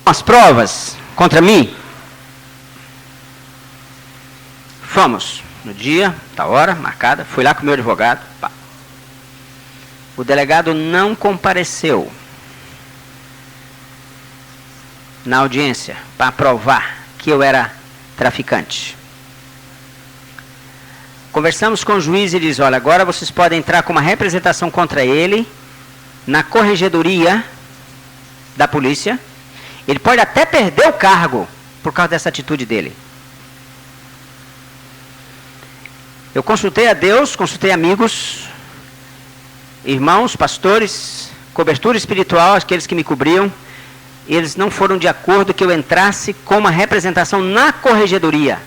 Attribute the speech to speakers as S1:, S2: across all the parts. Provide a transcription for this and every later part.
S1: as provas contra mim. Fomos no dia, da hora marcada, fui lá com o meu advogado. Pá. O delegado não compareceu na audiência para provar que eu era traficante. Conversamos com o juiz e ele diz: olha, agora vocês podem entrar com uma representação contra ele na corregedoria da polícia. Ele pode até perder o cargo por causa dessa atitude dele. Eu consultei a Deus, consultei amigos, irmãos, pastores, cobertura espiritual, aqueles que me cobriam. Eles não foram de acordo que eu entrasse com uma representação na corregedoria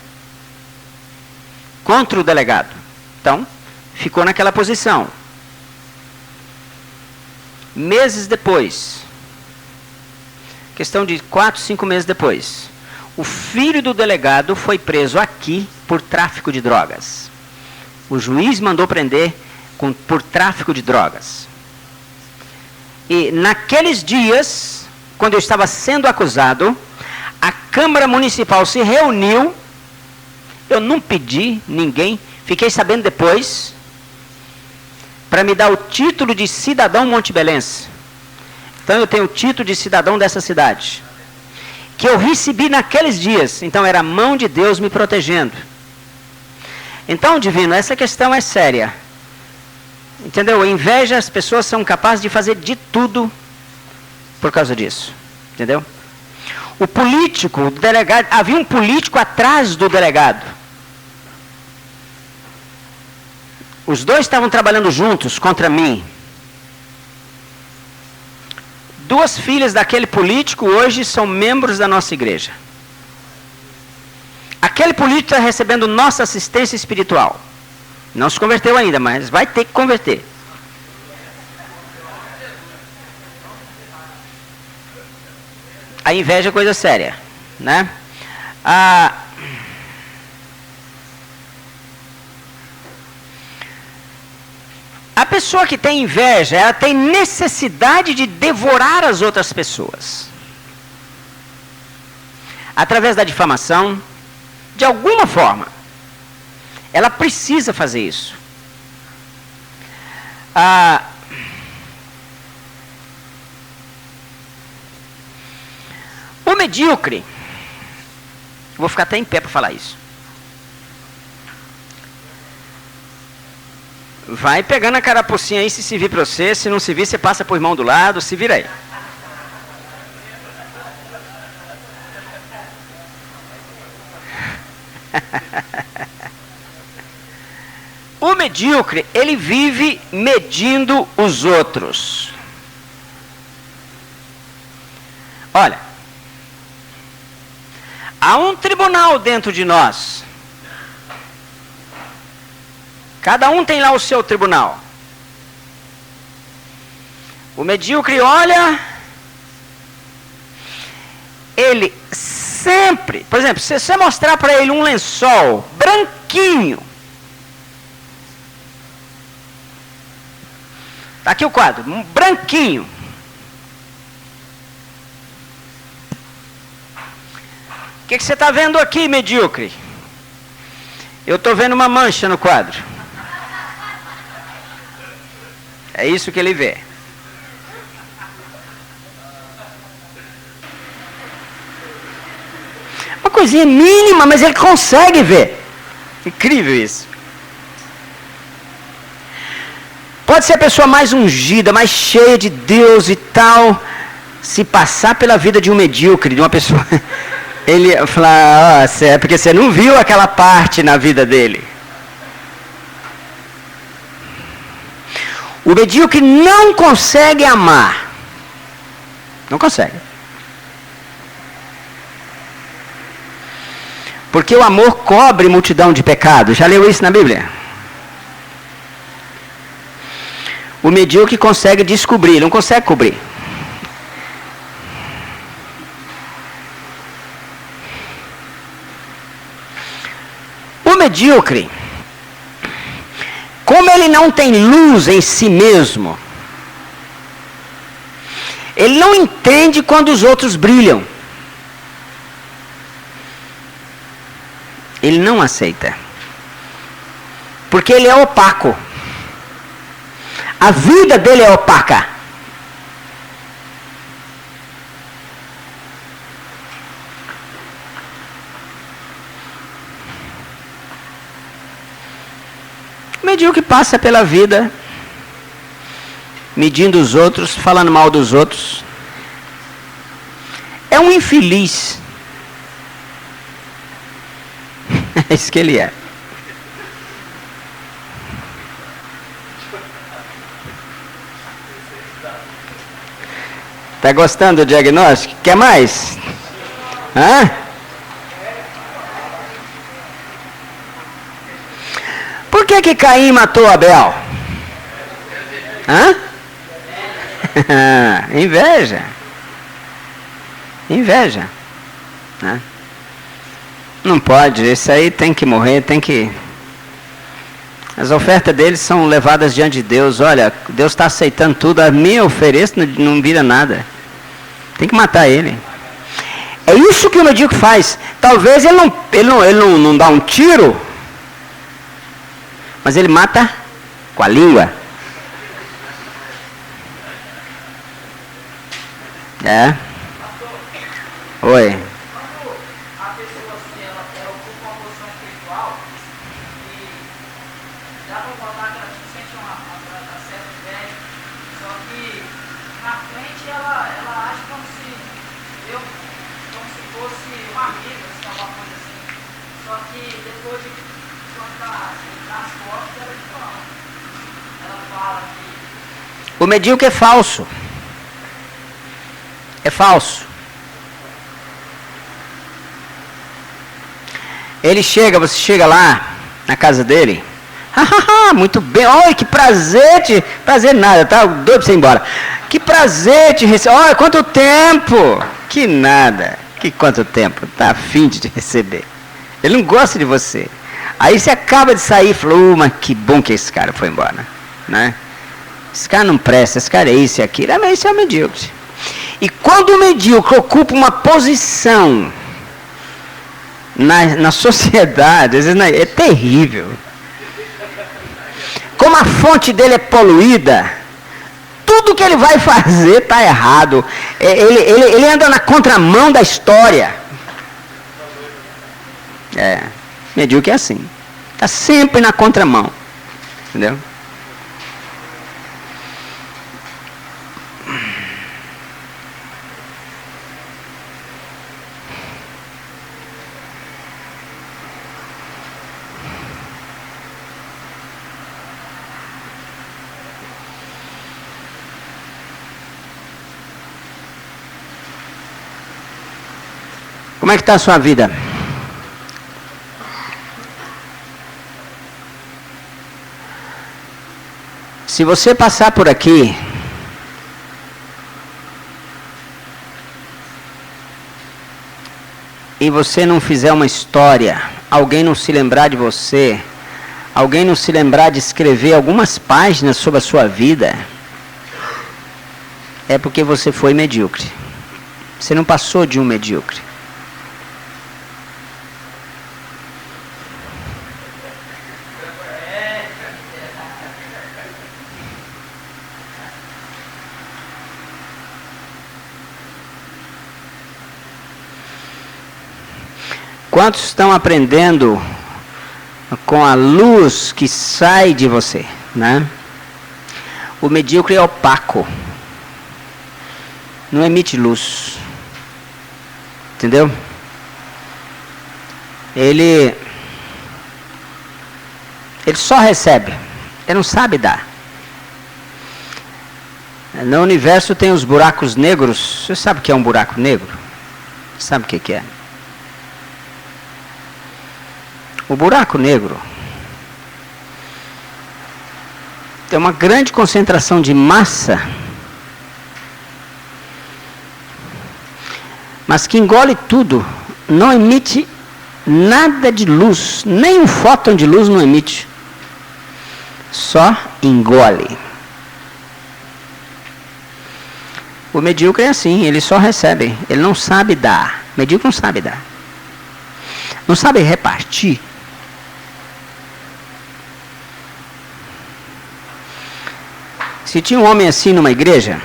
S1: contra o delegado. Então, ficou naquela posição. Meses depois, questão de 4, 5 meses depois, o filho do delegado foi preso aqui por tráfico de drogas. O juiz mandou prender por tráfico de drogas. E naqueles dias, quando eu estava sendo acusado, a Câmara Municipal se reuniu. Eu não pedi ninguém, fiquei sabendo depois, para me dar o título de cidadão montebelense. Então eu tenho o título de cidadão dessa cidade, que eu recebi naqueles dias. Então era a mão de Deus me protegendo. Então, divino, essa questão é séria. Entendeu? A inveja, as pessoas são capazes de fazer de tudo por causa disso. Entendeu? O político, o delegado, havia um político atrás do delegado. Os dois estavam trabalhando juntos contra mim. 2 filhas daquele político hoje são membros da nossa igreja. Aquele político está recebendo nossa assistência espiritual. Não se converteu ainda, mas vai ter que converter. A inveja é coisa séria, né? A pessoa que tem inveja, ela tem necessidade de devorar as outras pessoas. Através da difamação, de alguma forma. Ela precisa fazer isso. O medíocre, vou ficar até em pé para falar isso. Vai pegando a carapucinha aí, se servir para você. Se não servir, você passa por irmão do lado, se vira aí. O medíocre, ele vive medindo os outros. Olha, há um tribunal dentro de nós. Cada um tem lá o seu tribunal. O medíocre olha, ele sempre, por exemplo, se você mostrar para ele um lençol branquinho, tá aqui o quadro, um branquinho. O que você está vendo aqui, medíocre? Eu estou vendo uma mancha no quadro. É isso que ele vê. Uma coisinha mínima, mas ele consegue ver. Incrível isso. Pode ser a pessoa mais ungida, mais cheia de Deus e tal, se passar pela vida de um medíocre, de uma pessoa... Ele fala, é porque você não viu aquela parte na vida dele. O medíocre não consegue amar. Não consegue. Porque o amor cobre multidão de pecados. Já leu isso na Bíblia? O medíocre consegue descobrir, não consegue cobrir. O medíocre, como ele não tem luz em si mesmo, ele não entende quando os outros brilham. Ele não aceita. Porque ele é opaco. A vida dele é opaca. O medíocre passa pela vida medindo os outros, falando mal dos outros. É um infeliz. É isso que ele é. Tá gostando do diagnóstico? Quer mais? Hã? Por que Caim matou Abel? Hã? Inveja. Inveja. Né? Não pode, isso aí tem que morrer, tem que... As ofertas deles são levadas diante de Deus. Olha, Deus está aceitando tudo, a minha ofereço não vira nada. Tem que matar ele. É isso que o medíocre faz. Talvez ele não dá um tiro, mas ele mata com a língua. É. Oi. O medíocre é falso. É falso. Ele chega, você chega lá na casa dele. Muito bem, olha que prazer prazer nada, tá doido pra você ir embora. Que prazer te receber. Olha, quanto tempo. Que nada. Que quanto tempo. Tá afim de te receber. Ele não gosta de você. Aí você acaba de sair e falou, mas que bom que esse cara foi embora, né? Esse cara não presta, esse cara é isso e aquilo. Mas esse é o medíocre. E quando o medíocre ocupa uma posição na sociedade, às vezes é terrível. Como a fonte dele é poluída, tudo que ele vai fazer está errado. Ele anda na contramão da história. Medíocre é assim. Está sempre na contramão. Entendeu? Como é que está a sua vida? Se você passar por aqui e você não fizer uma história, alguém não se lembrar de você, alguém não se lembrar de escrever algumas páginas sobre a sua vida, é porque você foi medíocre. Você não passou de um medíocre. Quantos estão aprendendo com a luz que sai de você, né? O medíocre é opaco. Não emite luz. Entendeu? Ele só recebe. Ele não sabe dar. No universo tem os buracos negros. Você sabe o que é um buraco negro? Sabe o que é? O buraco negro tem uma grande concentração de massa, mas que engole tudo, não emite nada de luz, nem um fóton de luz não emite, só engole. O medíocre é assim, ele só recebe, ele não sabe dar. O medíocre não sabe dar. não sabem repartir. Se tinha um homem assim numa igreja,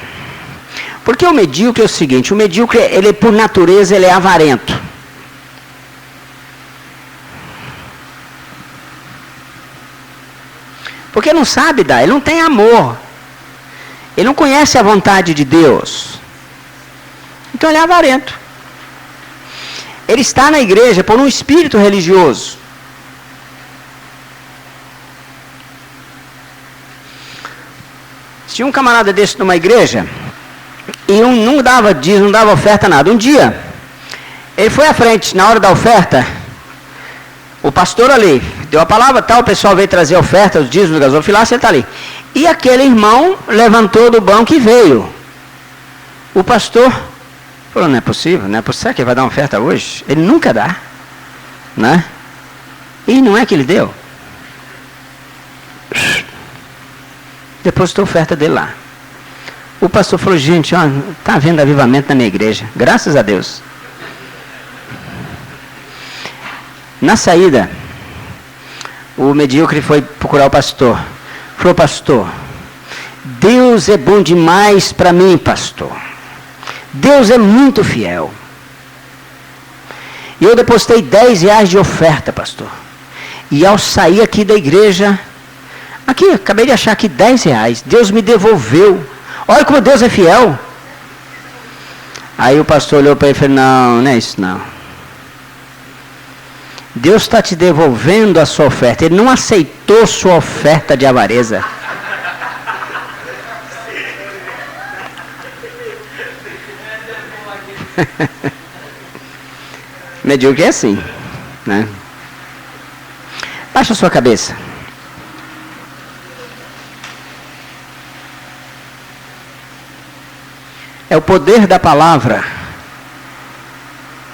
S1: porque o medíocre é o seguinte, o medíocre, ele por natureza, ele é avarento. Porque não sabe dar, ele não tem amor. Ele não conhece a vontade de Deus. Então ele é avarento. Ele está na igreja por um espírito religioso. Tinha um camarada desse numa igreja e não dava dízimo, não dava oferta, nada. Um dia, ele foi à frente, na hora da oferta, o pastor ali deu a palavra, tal, o pessoal veio trazer a oferta, os dízimos, gasofilácio, ele está ali. E aquele irmão levantou do banco e veio. O pastor falou, não é possível, será que ele vai dar uma oferta hoje? Ele nunca dá, né? E não é que ele deu. Depositou a oferta dele lá. O pastor falou, gente, está havendo avivamento na minha igreja, graças a Deus. Na saída, o medíocre foi procurar o pastor. Falou, pastor, Deus é bom demais para mim, pastor. Deus é muito fiel. E eu depositei 10 reais de oferta, pastor. E ao sair aqui da igreja, aqui, acabei de achar aqui 10 reais. Deus me devolveu. Olha como Deus é fiel. Aí o pastor olhou para ele e falou, não é isso não. Deus está te devolvendo a sua oferta. Ele não aceitou sua oferta de avareza. Medíocre é assim, né? Baixa a sua cabeça. É o poder da palavra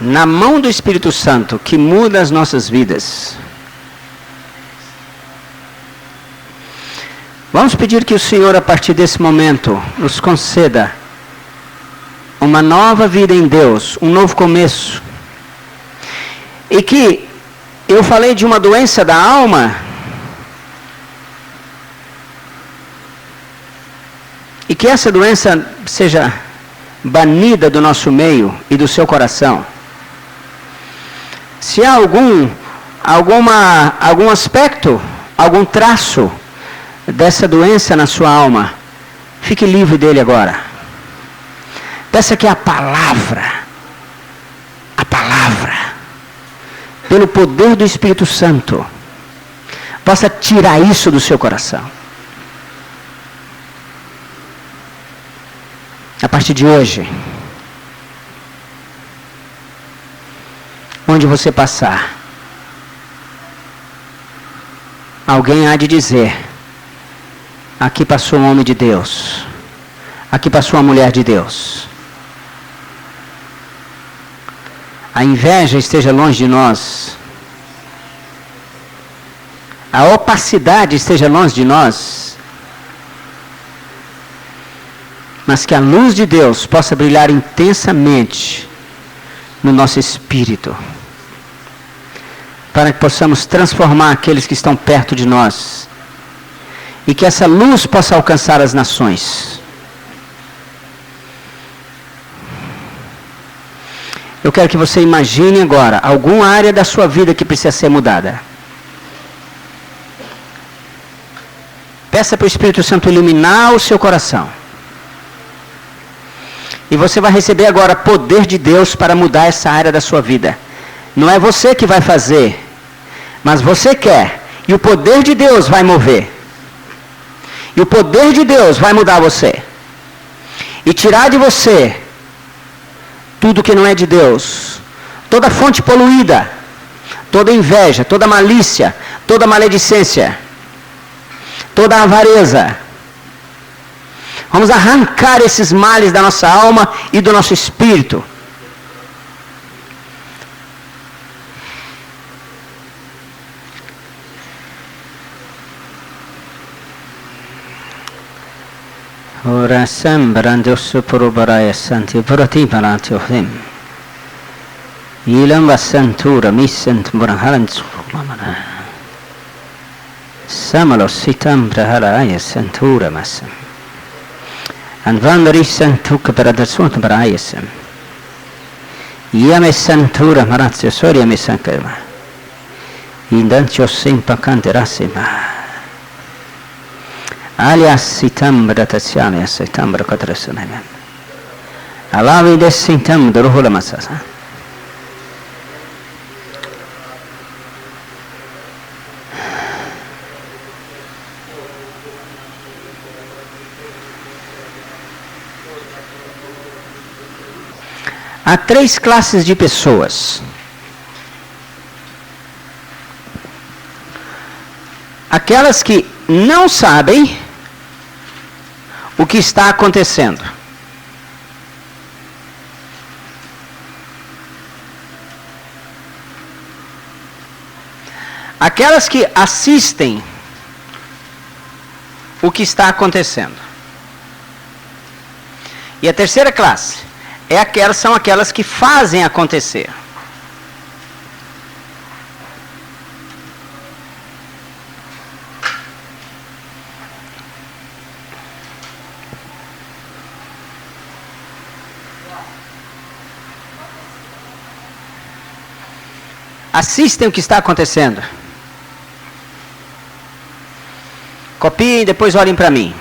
S1: na mão do Espírito Santo que muda as nossas vidas. Vamos pedir que o Senhor, a partir desse momento, nos conceda uma nova vida em Deus, um novo começo. E que eu falei de uma doença da alma, e que essa doença seja banida do nosso meio e do seu coração. Se há algum aspecto, algum traço dessa doença na sua alma, fique livre dele agora. Peça que a palavra, pelo poder do Espírito Santo, possa tirar isso do seu coração. A partir de hoje, onde você passar, alguém há de dizer, aqui passou um homem de Deus, aqui passou uma mulher de Deus. A inveja esteja longe de nós, a opacidade esteja longe de nós, mas que a luz de Deus possa brilhar intensamente no nosso espírito, para que possamos transformar aqueles que estão perto de nós, e que essa luz possa alcançar as nações. Eu quero que você imagine agora alguma área da sua vida que precisa ser mudada. Peça para o Espírito Santo iluminar o seu coração. E você vai receber agora poder de Deus para mudar essa área da sua vida. Não é você que vai fazer, mas você quer. E o poder de Deus vai mover. E o poder de Deus vai mudar você. E tirar de você tudo que não é de Deus. Toda fonte poluída. Toda inveja, toda malícia, toda maledicência. Toda avareza. Vamos arrancar esses males da nossa alma e do nosso espírito. Ora sembrando sopro baraya santi prati parati ohim. Ilam vasantura misent murahalan mamana. Samalo sitam prahalaya santura masam. Anvandari santuka paradasuna parayasam. Yame santura marazio soria me sankama. Indancho simpakante rasima. Alias sitam bratasyane sitam brakatrasanam. Alavi desintam duruhula masasa. Há 3 classes de pessoas. Aquelas que não sabem o que está acontecendo. Aquelas que assistem o que está acontecendo. E a terceira classe são aquelas que fazem acontecer. Assistem o que está acontecendo. Copiem e depois olhem para mim.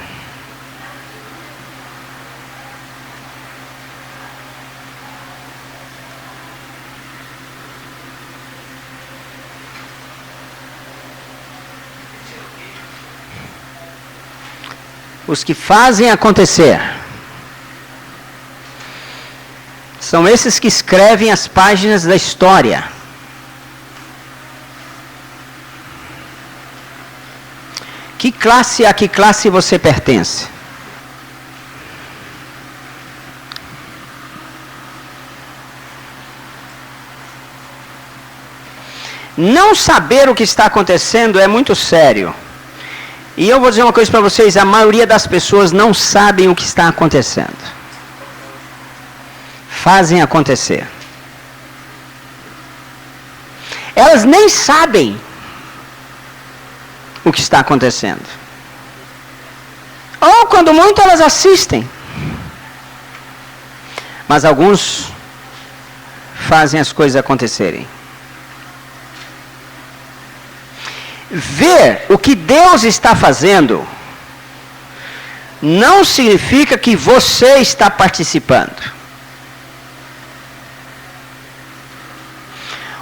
S1: Os que fazem acontecer são esses que escrevem as páginas da história. A que classe você pertence? Não saber o que está acontecendo é muito sério. E eu vou dizer uma coisa para vocês, a maioria das pessoas não sabem o que está acontecendo. Fazem acontecer. Elas nem sabem o que está acontecendo. Ou, quando muito, elas assistem. Mas alguns fazem as coisas acontecerem. Ver o que Deus está fazendo não significa que você está participando.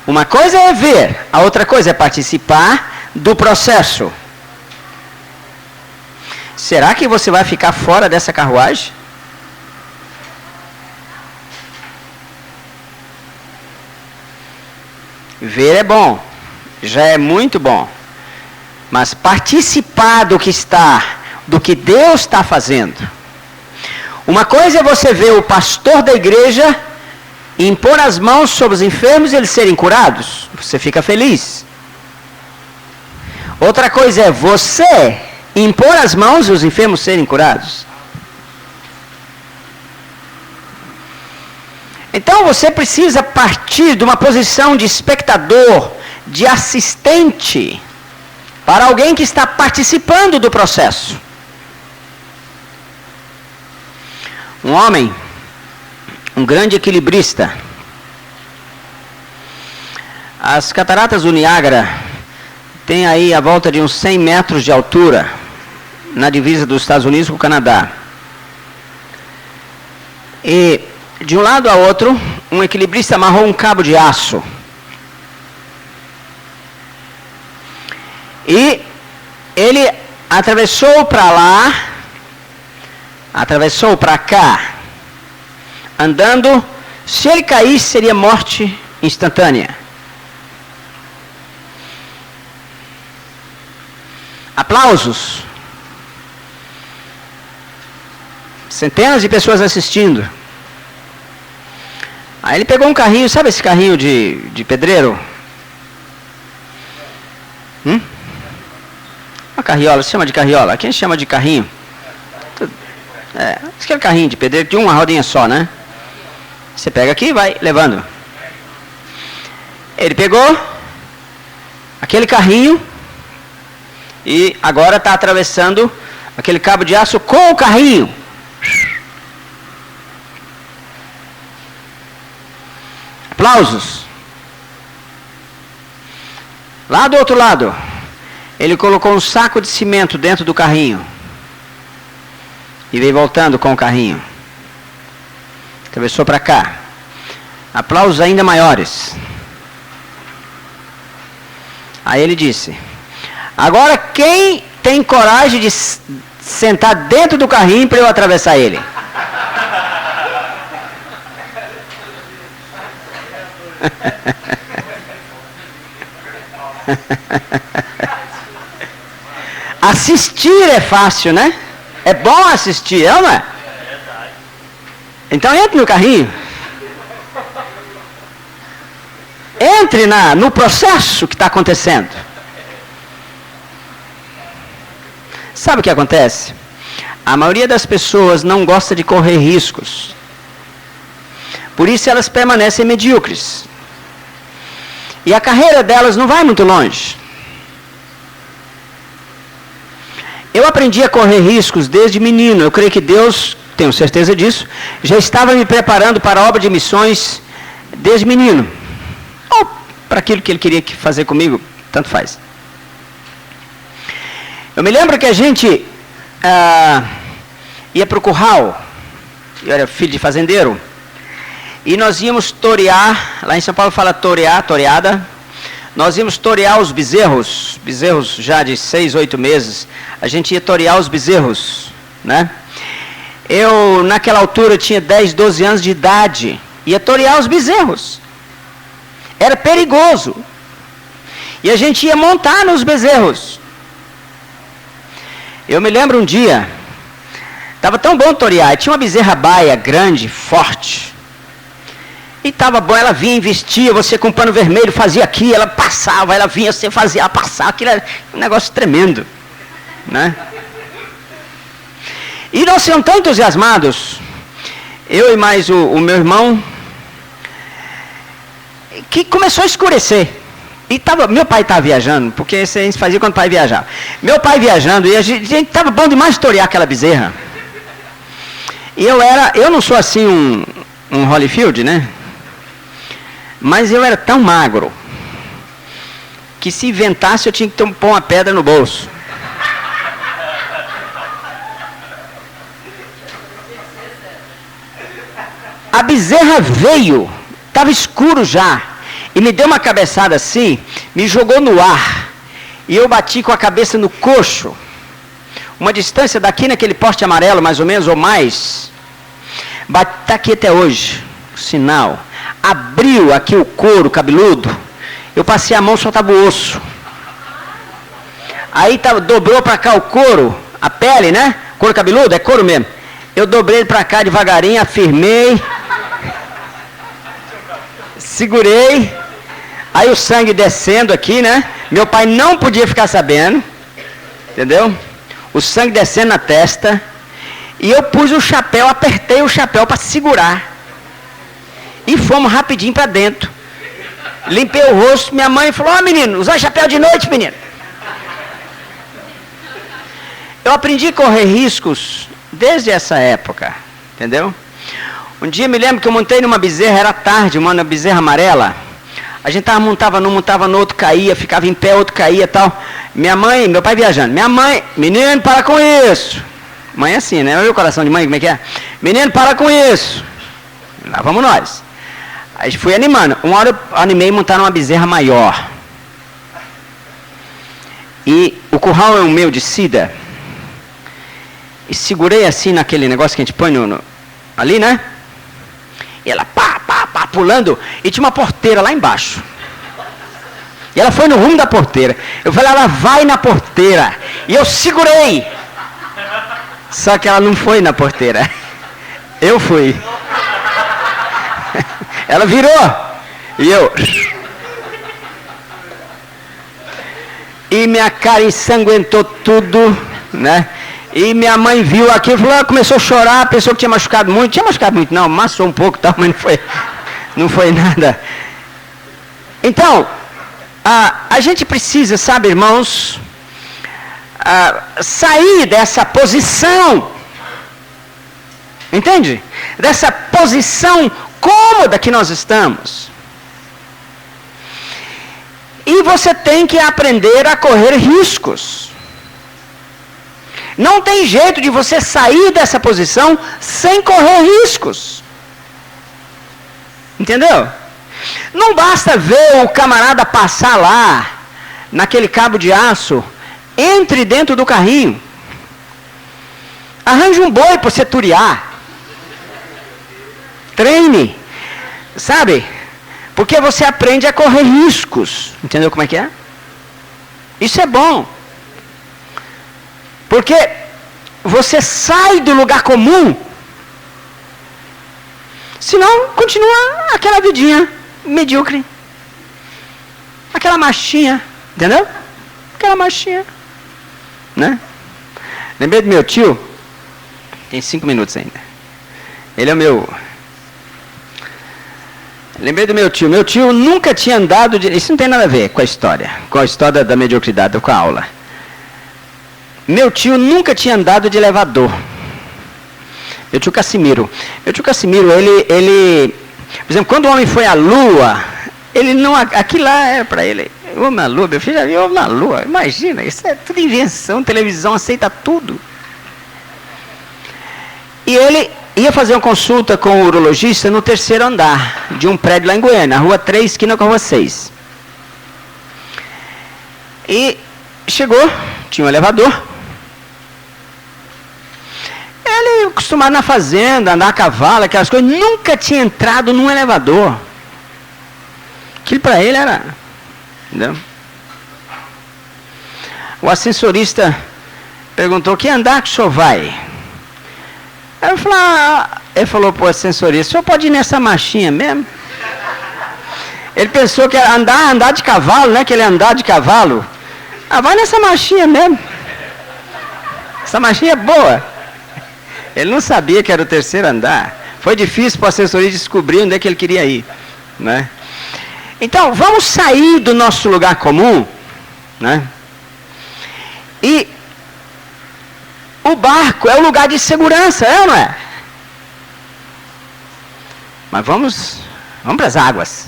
S1: Uma coisa é ver, a outra coisa é participar do processo. Será que você vai ficar fora dessa carruagem? Ver é bom, já é muito bom. Mas participar do que Deus está fazendo. Uma coisa é você ver o pastor da igreja impor as mãos sobre os enfermos e eles serem curados. Você fica feliz. Outra coisa é você impor as mãos e os enfermos serem curados. Então você precisa partir de uma posição de espectador, de assistente, para alguém que está participando do processo. Um homem, um grande equilibrista. As cataratas do Niágara têm aí a volta de uns 100 metros de altura, na divisa dos Estados Unidos com o Canadá. E de um lado a outro, um equilibrista amarrou um cabo de aço. E ele atravessou para lá, atravessou para cá, andando. Se ele caísse, seria morte instantânea. Aplausos. Centenas de pessoas assistindo. Aí ele pegou um carrinho, sabe esse carrinho de pedreiro? Uma carriola, se chama de carriola. Quem chama de carrinho? Esse aqui é carrinho de pedreiro, de uma rodinha só, né? Você pega aqui e vai levando. Ele pegou aquele carrinho e agora está atravessando aquele cabo de aço com o carrinho. Aplausos. Lá do outro lado, ele colocou um saco de cimento dentro do carrinho e veio voltando com o carrinho. Atravessou para cá. Aplausos ainda maiores. Aí ele disse: agora quem tem coragem de sentar dentro do carrinho para eu atravessar ele? Assistir é fácil, né? É bom assistir, não é? Então entre no carrinho. Entre no processo que está acontecendo. Sabe o que acontece? A maioria das pessoas não gosta de correr riscos. Por isso elas permanecem medíocres. E a carreira delas não vai muito longe. Eu aprendi a correr riscos desde menino. Eu creio que Deus, tenho certeza disso, já estava me preparando para a obra de missões desde menino. Ou para aquilo que Ele queria fazer comigo, tanto faz. Eu me lembro que a gente ia para o curral. Eu era filho de fazendeiro. E nós íamos torear, lá em São Paulo fala torear, toreada. Nós íamos torear os bezerros já de 6, 8 meses. A gente ia torear os bezerros, né? Eu, naquela altura, tinha 10, 12 anos de idade. Ia torear os bezerros. Era perigoso. E a gente ia montar nos bezerros. Eu me lembro um dia, estava tão bom torear, tinha uma bezerra baia grande, forte. E estava bom, ela vinha, investia, você com pano vermelho fazia aqui, ela passava, ela vinha, você fazia ela passar, aquilo era um negócio tremendo, né? E nós fomos tão entusiasmados, eu e mais o meu irmão, que começou a escurecer. E meu pai estava viajando, porque isso a gente fazia quando o pai viajava. Meu pai viajando, e a gente estava bom demais de torear aquela bezerra. E eu não sou assim um Holyfield, né? Mas eu era tão magro, que se inventasse eu tinha que pôr uma pedra no bolso. A bezerra veio, estava escuro já, e me deu uma cabeçada assim, me jogou no ar, e eu bati com a cabeça no coxo, uma distância daqui naquele poste amarelo, mais ou menos, ou mais. Está aqui até hoje, o sinal. Abriu aqui o couro cabeludo, eu passei a mão, só estava o osso. Aí dobrou para cá o couro, a pele, né? Couro cabeludo, é couro mesmo. Eu dobrei para cá devagarinho, afirmei, segurei, aí o sangue descendo aqui, né? Meu pai não podia ficar sabendo, entendeu? O sangue descendo na testa, e eu pus o chapéu, apertei o chapéu para segurar. E fomos rapidinho para dentro. Limpei o rosto, minha mãe falou: ó, menino, usa chapéu de noite, menino. Eu aprendi a correr riscos desde essa época, entendeu? Um dia me lembro que eu montei numa bezerra, era tarde, uma bezerra amarela. A gente montava no outro caía, ficava em pé, outro caía e tal. Meu pai viajando. Minha mãe, menino, para com isso. Mãe é assim, né? Olha o coração de mãe, como é que é? Menino, para com isso. Lá vamos nós. Aí fui animando. Uma hora eu animei montar uma bezerra maior. E o curral é um meio de sida. E segurei assim naquele negócio que a gente põe ali, né? E ela pá, pulando. E tinha uma porteira lá embaixo. E ela foi no rumo da porteira. Eu falei: ela vai na porteira. E eu segurei. Só que ela não foi na porteira. Eu fui. Ela virou. E eu. E minha cara ensanguentou tudo, né? E minha mãe viu aquilo, falou, começou a chorar, pensou que tinha machucado muito. Tinha machucado muito não, amassou um pouco, tal, mas não foi nada. Então, a gente precisa, sabe, irmãos, sair dessa posição, entende? Dessa posição cômoda que nós estamos. E você tem que aprender a correr riscos. Não tem jeito de você sair dessa posição sem correr riscos. Entendeu? Não basta ver o camarada passar lá, naquele cabo de aço, entre dentro do carrinho. Arranje um boi para você turear. Treine. Sabe? Porque você aprende a correr riscos. Entendeu como é que é? Isso é bom. Porque você sai do lugar comum. Senão, continua aquela vidinha medíocre. Aquela marchinha. Entendeu? Aquela marchinha. Né? Lembrei do meu tio. Tem 5 minutos ainda. Ele é o meu... Lembrei do meu tio. Meu tio nunca tinha andado de... Isso não tem nada a ver com a história da mediocridade, com a aula. Meu tio nunca tinha andado de elevador. Meu tio Cassimiro. Meu tio Cassimiro, ele... Por exemplo, quando o homem foi à Lua, ele não... Aquilo lá era para ele... Homem na Lua, meu filho já viu homem na Lua. Imagina, isso é tudo invenção, televisão aceita tudo. E ele ia fazer uma consulta com o urologista no 3º andar de um prédio lá em Goiânia, na rua 3, esquina com a rua 6. E chegou, tinha um elevador. Ele, acostumado na fazenda, andar a cavalo, aquelas coisas, nunca tinha entrado num elevador. Aquilo para ele era... Entendeu? O ascensorista perguntou: que andar que o senhor vai? Ele falou para o ascensorista: o senhor pode ir nessa marchinha mesmo? Ele pensou que era andar de cavalo, né? Que ele ia andar de cavalo. Vai nessa marchinha mesmo. Essa marchinha é boa. Ele não sabia que era o 3º andar. Foi difícil para o ascensorista descobrir onde é que ele queria ir, né? Então, vamos sair do nosso lugar comum, né? E o barco é o lugar de segurança, é ou não é? Mas vamos para as águas.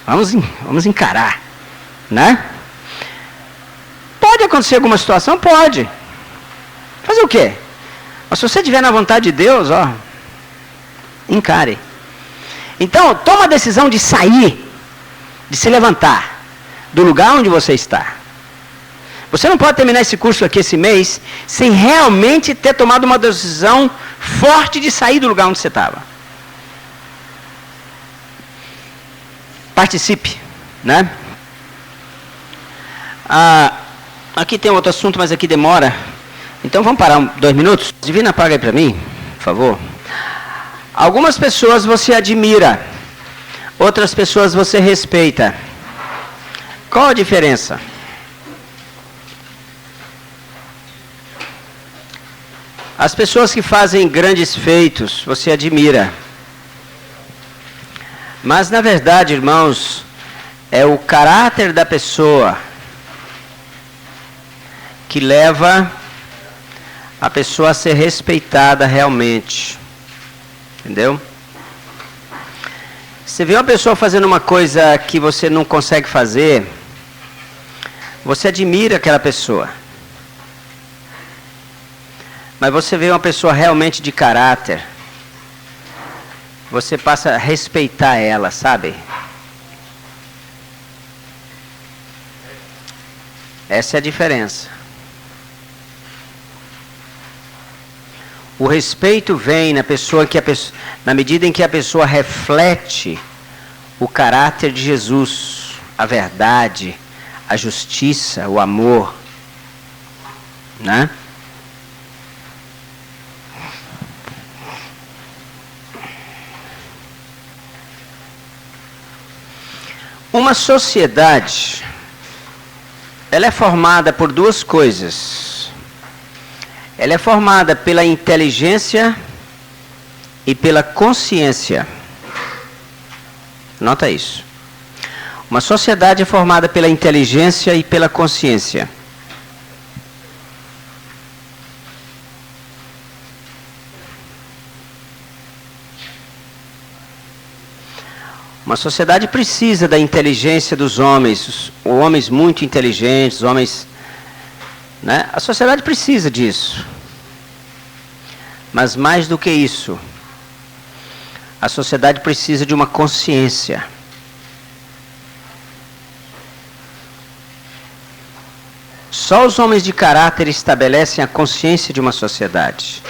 S1: Vamos encarar, né? Pode acontecer alguma situação? Pode. Fazer o quê? Mas se você estiver na vontade de Deus, encare. Então, toma a decisão de sair, de se levantar do lugar onde você está. Você não pode terminar esse curso aqui esse mês sem realmente ter tomado uma decisão forte de sair do lugar onde você estava. Participe, né? Aqui tem outro assunto, mas aqui demora. Então vamos parar 2 minutos? Divina, apaga aí para mim, por favor. Algumas pessoas você admira, outras pessoas você respeita. Qual a diferença? As pessoas que fazem grandes feitos, você admira. Mas, na verdade, irmãos, é o caráter da pessoa que leva a pessoa a ser respeitada realmente. Entendeu? Você vê uma pessoa fazendo uma coisa que você não consegue fazer, você admira aquela pessoa. Mas você vê uma pessoa realmente de caráter, você passa a respeitar ela, sabe? Essa é a diferença. O respeito vem na medida em que a pessoa reflete o caráter de Jesus, a verdade, a justiça, o amor, né? Uma sociedade, ela é formada por 2 coisas. Ela é formada pela inteligência e pela consciência. Nota isso. Uma sociedade é formada pela inteligência e pela consciência. Uma sociedade precisa da inteligência dos homens, homens muito inteligentes, homens, né? A sociedade precisa disso. Mas mais do que isso, a sociedade precisa de uma consciência. Só os homens de caráter estabelecem a consciência de uma sociedade.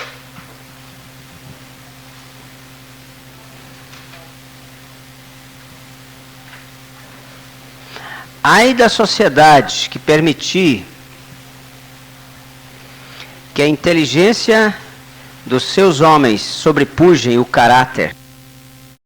S1: Ai da sociedade que permitir que a inteligência dos seus homens sobrepujem o caráter